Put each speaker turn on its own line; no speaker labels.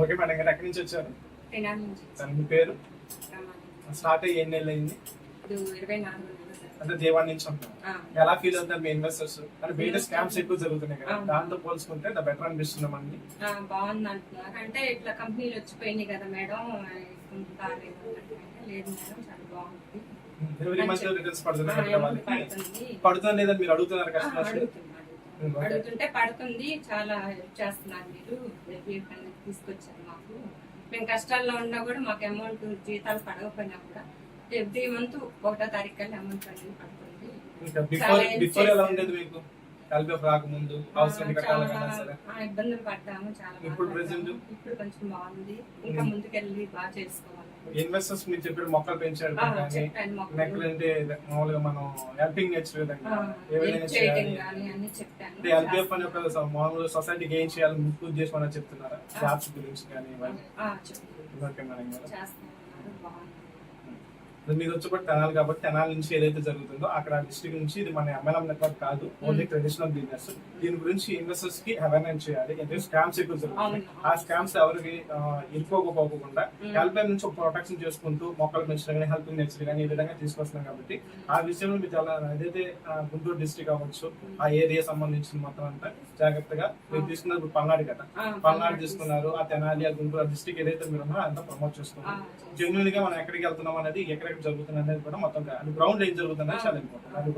Okay madam గారు, ఎక్కడి నుంచి వచ్చారు?
తెనాలి నుంచి
సార్ మీ పేరు?
రమాదేవి.
స్టార్ట్ అయ్యి ఎన్ని నెలలు అయింది?
ఇప్పుడు 24 నెలలు సార్.
అంటే దేవాడ నుంచి ఉంటాం.
ఆ,
ఎలా ఫీల్ అవుతారు మీ ఇన్వెస్టర్స్? అంటే బయట స్కామ్స్ ఎక్కువ జరుగుతున్నాయి కదా, దాంతో పోల్చుకుంటే బెటర్ అనిపిస్తుంది మనకి.
బాగుంది అంటున్నారు. అంటే ఇట్లా కంపెనీలు వచ్చిపోయినాయి కదా మేడం, బాగాలేదు అంటే లేదు మేడం, చాలా బాగుంది.
ఎవ్రీ మంత్ రిటర్న్స్ పడుతున్నాయి కదా వాళ్ళకి.
పడుతుంది.
పడుతుంది లేదని మీరు అడుగుతున్నారు
ఆ,
కస్టమర్స్?
అడుగుతుంటే పడుతుంది. చాలా హెల్ప్ చేస్తున్నారు మీరు, రివ్యూ అనేది తీసుకొచ్చారు మాకు. మేము కష్టాల్లో ఉన్నా కూడా మాకు అమౌంట్ జీతాలు పడకపోయినా కూడా ఎవ్రీ మంత్ 1వ తారీఖు కల్లా అమౌంట్ అనేది పడుతుంది.
ఇంకా బిఫోర్ ఎలా ఉండేది మీకు? ఎల్బిఎఫ్ రాకముందు అవసరం కట్టాలన్నా సరే
ఇబ్బందులు పడ్డాము చాలా.
ఇప్పుడు ప్రెసెంట్
ఇప్పుడు కొంచెం బాగుంది. ఇంకా ముందుకెళ్ళి బాగా చేసుకోవాలి.
ఇన్వెస్టర్స్ మీరు చెప్పారు మొక్కలు పెంచాడు కానీ నెక్స్ట్ అంటే మామూలుగా మనం హెల్పింగ్ నేచర్ విధంగా ఏదైనా చేయాలి
అని చెప్పాను.
అంటే ఎల్బిఎఫ్ అనే ఒక మామూలుగా సొసైటీకి ఏం చేయాలని ముఖ్య ఉద్దేశం అని చెప్తున్నారా? జాబ్స్ గురించి కానీ ఇవన్నీ ఓకే మేడం గారు.
చేస్తున్నారు. బాగుంది.
మీరు వచ్చేప్పుడు తెనాలి కాబట్టి తెనాలి నుంచి ఏదైతే జరుగుతుందో అక్కడ డిస్ట్రిక్ట్ నుంచి ఇది మన ఎంఎల్ఎం నెట్వర్క్ కాదు, ఓన్లీ ట్రెడిషనల్ బిజినెస్. దీని గురించి ఇన్వెస్టర్స్ కి అవేర్నెస్ చేయాలి. ఎందుకంటే స్కామ్స్ ఎక్కువ జరుగుతుంది. ఆ స్కామ్స్ ఎవరికి ఇరుకోకపోకుండా హెల్ప్ నుంచి ఒక ప్రొటెక్షన్ చేసుకుంటూ మొక్కలు పెంచడం కానీ హెల్పింగ్ నేచర్ కానీ ఈ విధంగా తీసుకొస్తున్నాం కాబట్టి ఆ విషయంలో మీరు చాలా ఏదైతే గుంటూరు డిస్ట్రిక్ట్ అవ్వచ్చు ఆ ఏరియా సంబంధించిన మొత్తం అంతా జాగ్రత్తగా మీరు తీసుకున్నారు. ఇప్పుడు పల్నాడు కదా, పల్నాడు తీసుకున్నారు. ఆ తెనాలి ఆ గుంటూరు డిస్ట్రిక్ట్ ఏదైతే మీరు ఉన్నారో అంతా ప్రమోట్ చేసుకున్నారు. జెన్యున్ గా మనం ఎక్కడికి వెళ్తున్నాం అనేది ఎక్కడెక్కడ జరుగుతుంది అనేది కూడా మొత్తం గ్రౌండ్ ఏం జరుగుతుంది చాలా ఇంపార్టెంట్. అది కూడా